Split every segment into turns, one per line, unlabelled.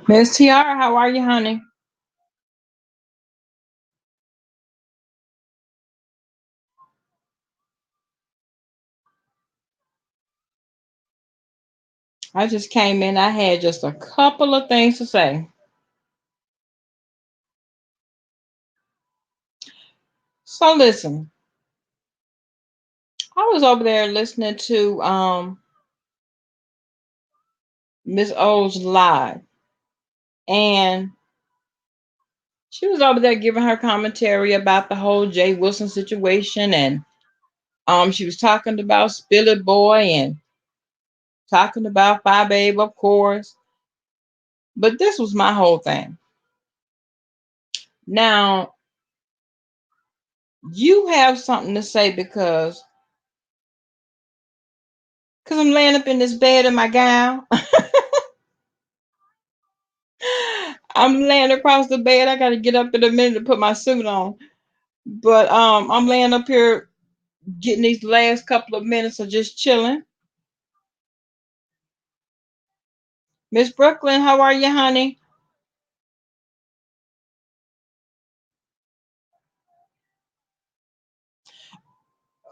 Miss Tiara, how are you, honey? I just came in. I had just a couple of things to say. So listen, I was over there listening to Miss O's live, and she was over there giving her commentary about the whole Jay Wilson situation, and she was talking about Spill It Boy and talking about Five Babe, of course. But this was my whole thing. Now, you have something to say because I'm laying up in this bed in my gown. I'm laying across the bed. I got to get up in a minute to put my suit on. But I'm laying up here getting these last couple of minutes of just chilling. Miss Brooklyn, how are you, honey?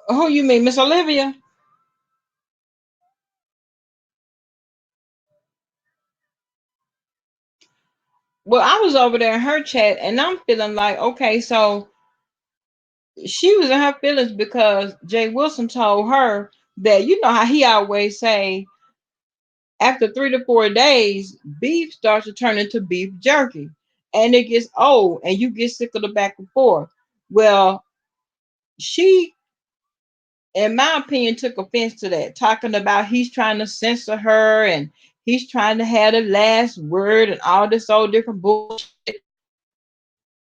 Who you mean, Miss Olivia? Well, I was over there in her chat, and I'm feeling like, okay, so she was in her feelings because Jay Wilson told her that you know how he always say after 3 to 4 days, beef starts to turn into beef jerky, and it gets old, and you get sick of the back and forth. Well, she, in my opinion, took offense to that, talking about he's trying to censor her and he's trying to have the last word and all this old different bullshit.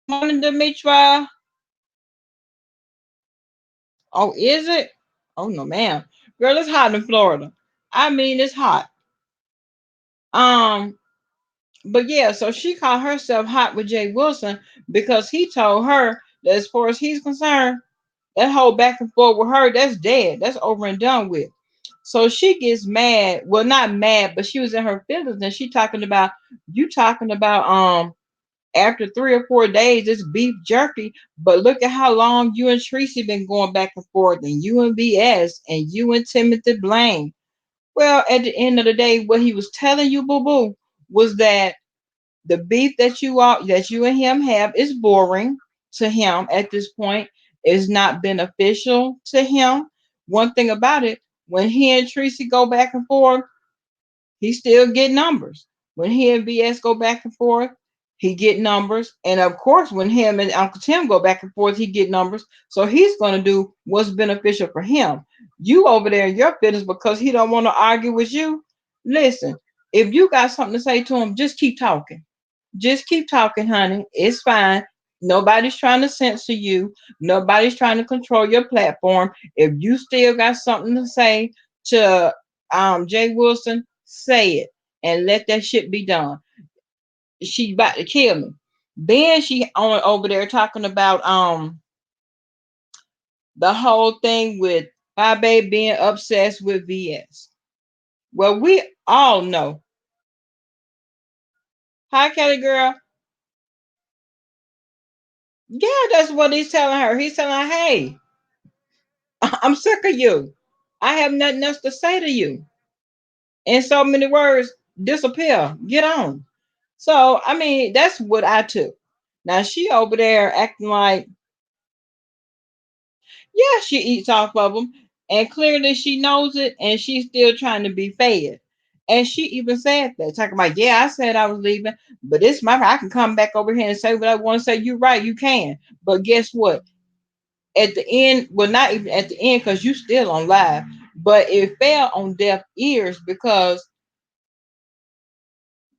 Morning, Demetra. Oh, is it? Oh no, ma'am. Girl, it's hot in Florida. I mean, it's hot. Um, but yeah, so she called herself hot with Jay Wilson because he told her that as far as he's concerned, that whole back and forth with her, that's dead. That's over and done with. So she gets mad. Well, not mad, but she was in her feelings and she talking about you talking about after 3 or 4 days it's beef jerky. But look at how long you and Tracy been going back and forth, and you and BS and you and Timothy Blaine. Well, at the end of the day, what he was telling you, boo boo, was that the beef that you and him have is boring to him at this point. Is not beneficial to him. One thing about it, when he and Tracy go back and forth, he still get numbers. When he and BS go back and forth, he get numbers. And of course, when him and Uncle Tim go back and forth, he get numbers. So he's going to do what's beneficial for him. You over there in your business because he don't want to argue with you. Listen, if you got something to say to him, just keep talking. Just keep talking, honey. It's fine. Nobody's trying to censor you. Nobody's trying to control your platform. If you still got something to say to Jay Wilson, say it and let that shit be done. She about to kill me. Then she on over there talking about the whole thing with my baby being obsessed with VS. Well, we all know. Hi, Kelly girl. Yeah, that's what he's telling her. He's telling her, hey, I'm sick of you. I have nothing else to say to you. In so many words, disappear, get on. So I mean, that's what I took. Now she over there acting like, yeah, she eats off of them, and clearly she knows it, and she's still trying to be fed. And she even said that, talking about, yeah, I said I was leaving, but it's my, I can come back over here and say what I want to say. You're right, you can. But guess what? At the end, well, not even at the end, because you still on live, but it fell on deaf ears because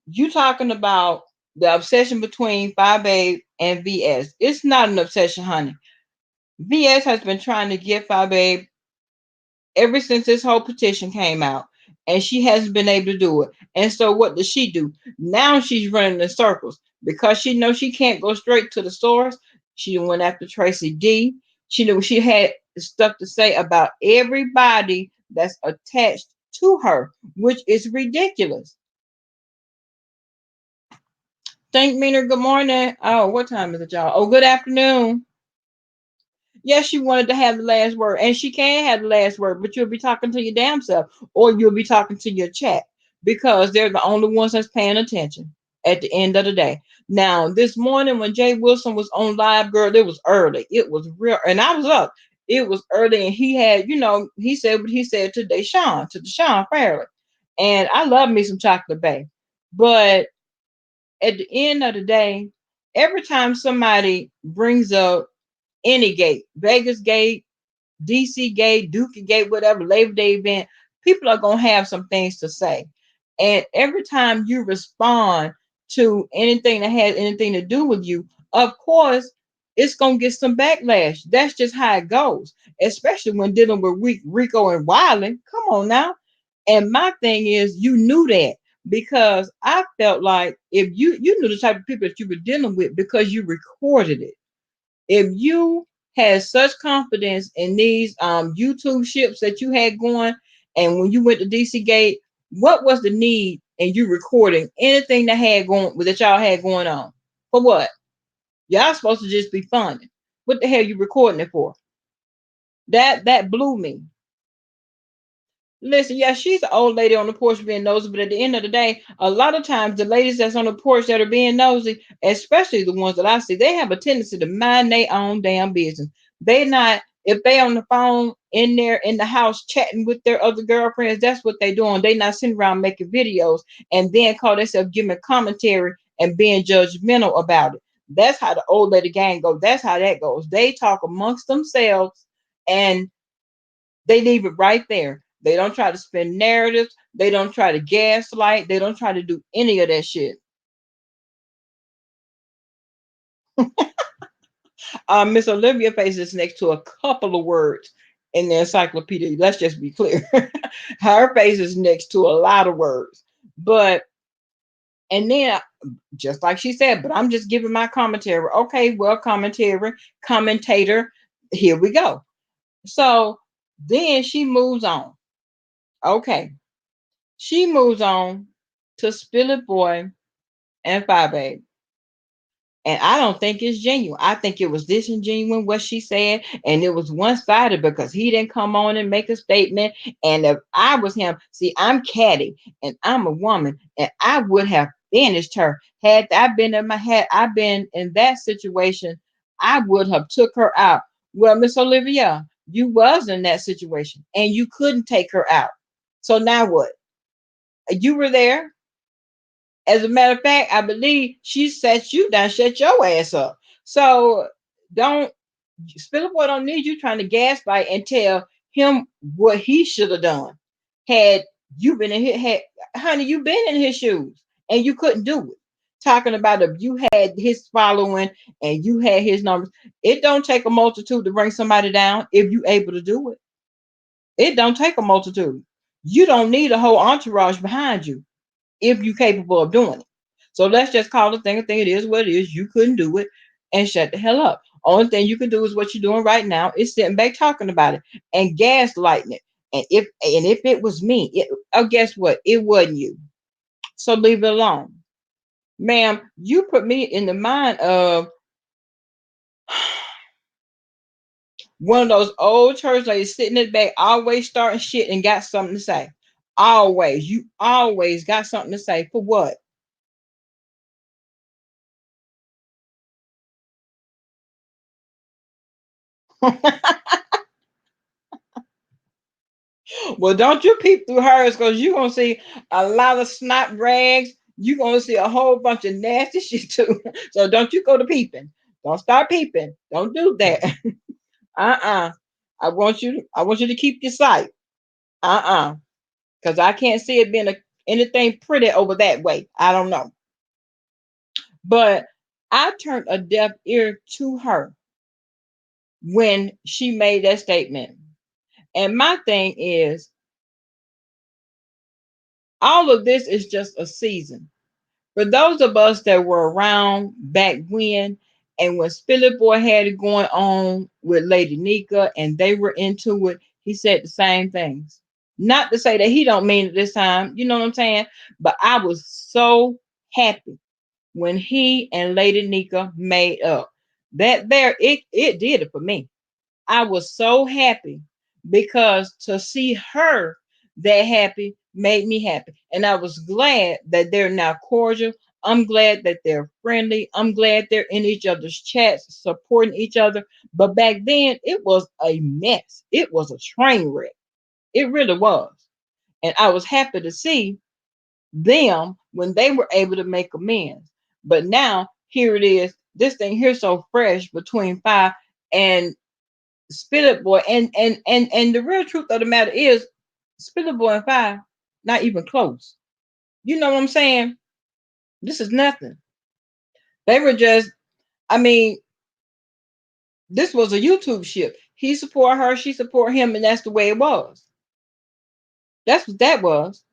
you talking about the obsession between Five Babe and VS. It's not an obsession, honey. VS has been trying to get Five Babe ever since this whole petition came out, and she hasn't been able to do it. And so, what does she do? Now she's running in circles because she knows she can't go straight to the source. She went after Tracy D. She knew she had stuff to say about everybody that's attached to her, which is ridiculous. Thank Meaner, good morning. Oh, what time is it, y'all? Oh, good afternoon. Yes, she wanted to have the last word, and she can have the last word, but you'll be talking to your damn self, or you'll be talking to your chat because they're the only ones that's paying attention at the end of the day. Now, this morning when Jay Wilson was on live, girl, it was early. It was real, and I was up. It was early, and he had, he said what he said to Deshaun Fairley, and I love me some Chocolate Bay, but at the end of the day, every time somebody brings up any gate, Vegas gate, DC gate, Dookie gate, whatever, Labor Day event, people are going to have some things to say. And every time you respond to anything that has anything to do with you, of course, it's going to get some backlash. That's just how it goes, especially when dealing with Rico and Wiley. Come on now. And my thing is, you knew that because I felt like if you knew the type of people that you were dealing with because you recorded it. If you had such confidence in these YouTube ships that you had going, and when you went to DC Gate, what was the need in you recording anything that y'all had going on? For what? Y'all supposed to just be funding. What the hell you recording it for? That blew me. Listen, yeah, she's an old lady on the porch being nosy, but at the end of the day, a lot of times the ladies that's on the porch that are being nosy, especially the ones that I see, they have a tendency to mind their own damn business. They not if they on the phone in there in the house chatting with their other girlfriends, that's what they doing. They not sitting around making videos and then call themselves giving commentary and being judgmental about it. That's how the old lady gang goes. That's how that goes. They talk amongst themselves and they leave it right there. They don't try to spin narratives. They don't try to gaslight. They don't try to do any of that shit. Miss Olivia faces next to a couple of words in the encyclopedia. Let's just be clear. Her face is next to a lot of words. But, and then, just like she said, but I'm just giving my commentary. Okay, well, commentator, here we go. So then she moves on. Okay. She moves on to Spill It Boy and Five Babe. And I don't think it's genuine. I think it was disingenuous what she said, and it was one sided because he didn't come on and make a statement. And if I was him, see, I'm catty and I'm a woman, and I would have finished her had I been in that situation. I would have took her out. Well, Miss Olivia, you was in that situation, and you couldn't take her out. So now what? You were there. As a matter of fact, I believe she set you down, shut your ass up. So don't Spillerboy don't need you trying to gaslight and tell him what he should have done. Had you been in his had honey, you been in his shoes and you couldn't do it. Talking about if you had his following and you had his numbers, it don't take a multitude to bring somebody down if you able to do it. It don't take a multitude. You don't need a whole entourage behind you if you're capable of doing it. So let's just call the thing a thing. It is what it is. You couldn't do it and shut the hell up. Only thing you can do is what you're doing right now is sitting back talking about it and gaslighting it. And if it was me, oh guess what? It wasn't you. So leave it alone. Ma'am, you put me in the mind of one of those old church ladies sitting in the back, always starting shit and got something to say. Always. You always got something to say. For what? Well, don't you peep through hers because you're going to see a lot of snot rags. You're going to see a whole bunch of nasty shit too. So don't you go to peeping. Don't start peeping. Don't do that. Uh-uh. I want you to keep your sight. Uh-uh. Because I can't see it being anything pretty over that way. I don't know. But I turned a deaf ear to her when she made that statement. And my thing is, all of this is just a season. For those of us that were around back when, and when Spillet Boy had it going on with Lady Nika and they were into it, he said the same things. Not to say that he don't mean it this time, you know what I'm saying? But I was so happy when he and Lady Nika made up. That there, it did it for me. I was so happy because to see her that happy made me happy. And I was glad that they're now cordial. I'm glad that they're friendly. I'm glad they're in each other's chats, supporting each other. But back then, it was a mess. It was a train wreck. It really was. And I was happy to see them when they were able to make amends. But now, here it is. This thing here so fresh between Five and Spillet Boy, and the real truth of the matter is, Spillet Boy and Five not even close. You know what I'm saying? This is nothing. They were just, I mean, this was a YouTube ship. He support her, she support him, and that's the way it was. That's what that was.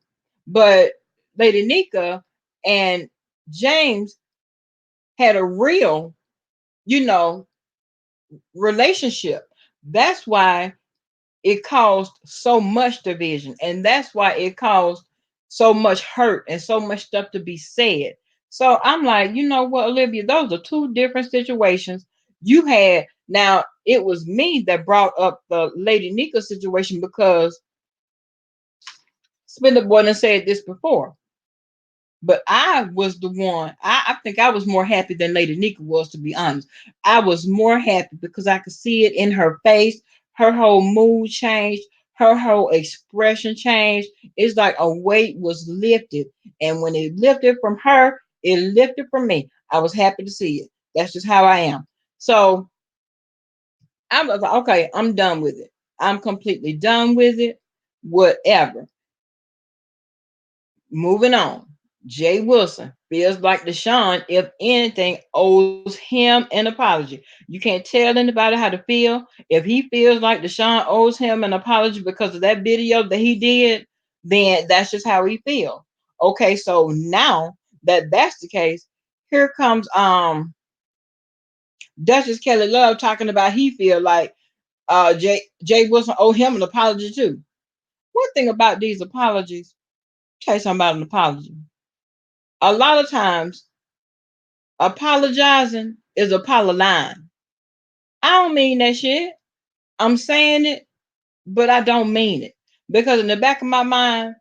But Lady Nika and James had a real, you know, relationship. That's why it caused so much division, and that's why it caused so much hurt and so much stuff to be said. So I'm like, you know what, Olivia, those are two different situations. You had, now it was me that brought up the Lady Nika situation because Spinner Boy done said this before. But I was the one, I think I was more happy than Lady Nika was, to be honest. I was more happy because I could see it in her face. Her whole mood changed. Her whole expression changed. It's like a weight was lifted. And when it lifted from her, it lifted from me. I was happy to see it. That's just how I am. So I was like, okay, I'm done with it. I'm completely done with it. Whatever. Moving on. Jay Wilson feels like Deshaun, if anything, owes him an apology. You can't tell anybody how to feel. If he feels like Deshaun owes him an apology because of that video that he did, then that's just how he feels. Okay, so now that that's the case, here comes Duchess Kelly Love talking about he feel like Jay Wilson owe him an apology too. One thing about these apologies, tell you something about an apology. A lot of times apologizing is apologizing. I don't mean that shit. I'm saying it, but I don't mean it. Because in the back of my mind,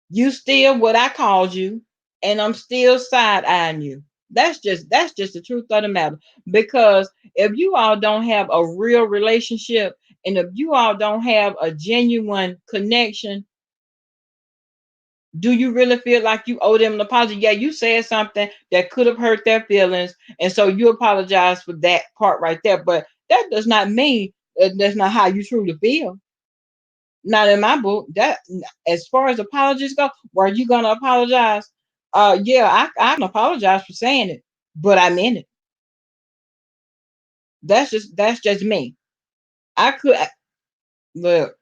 you still what I called you, and I'm still side eyeing you. That's just the truth of the matter. Because if you all don't have a real relationship, and if you all don't have a genuine connection, do you really feel like you owe them an apology? Yeah, you said something that could have hurt their feelings, and so you apologize for that part right there. But that does not mean that's not how you truly feel. Not in my book. That, as far as apologies go, were you gonna apologize? Yeah, I can apologize for saying it, but I meant it. That's just me. I could look.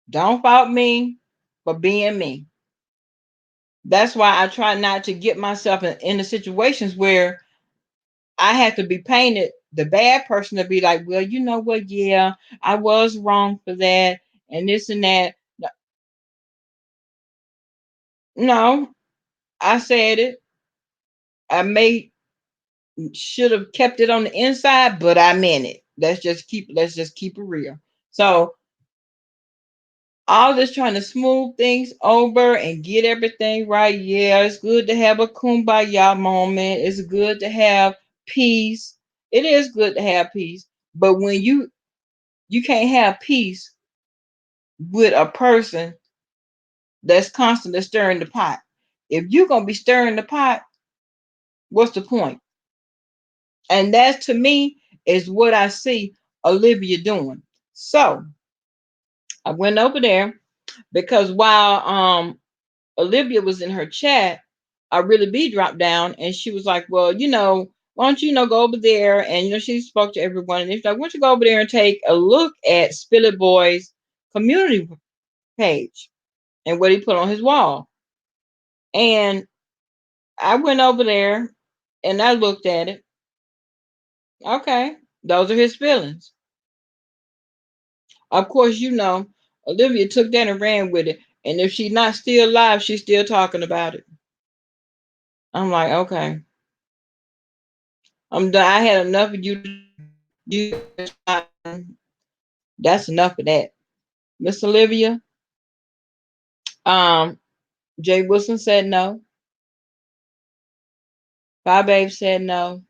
Don't fault me for being me. That's why I try not to get myself in the situations where I had to be painted the bad person to be like, well, you know what? Yeah, I was wrong for that and this and that. No, I said it. I may should have kept it on the inside, but I meant it. Let's just keep it real. So All this trying to smooth things over and get everything right. Yeah, it's good to have a kumbaya moment. It's good to have peace. It is good to have peace. But when you can't have peace with a person that's constantly stirring the pot. If you're gonna be stirring the pot, what's the point? And that to me is what I see Olivia doing. So I went over there because while Olivia was in her chat, I really be dropped down and she was like, well, why don't you, go over there? And she spoke to everyone and she's like, why don't you go over there and take a look at Spillet Boy's community page and what he put on his wall. And I went over there and I looked at it. Okay, those are his feelings. Of course, Olivia took that and ran with it. And if she's not still alive, she's still talking about it. I'm like, okay, I'm done. I had enough of you. You, that's enough of that, Miss Olivia. Um, Jay Wilson said no. Bye Babe said no.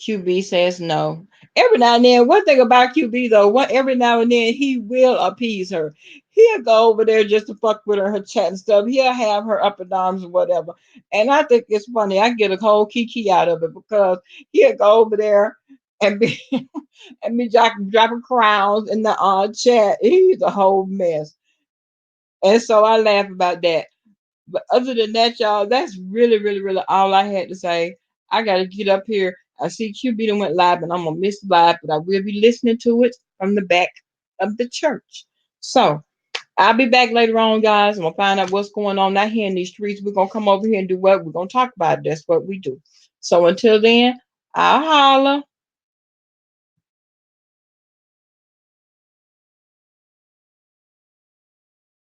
QB says no. Every now and then, one thing about QB though, every now and then he will appease her. He'll go over there just to fuck with her chat and stuff. He'll have her up in arms or whatever. And I think it's funny. I get a whole kiki out of it because he'll go over there and be and be dropping crowns in the chat. He's a whole mess. And so I laugh about that. But other than that, y'all, that's really, really, really all I had to say. I got to get up here. I see QB done went live, and I'm going to miss live, but I will be listening to it from the back of the church. So I'll be back later on, guys. I'm going to find out what's going on out here in these streets. We're going to come over here and do what? We're going to talk about it. That's what we do. So until then, I'll holla.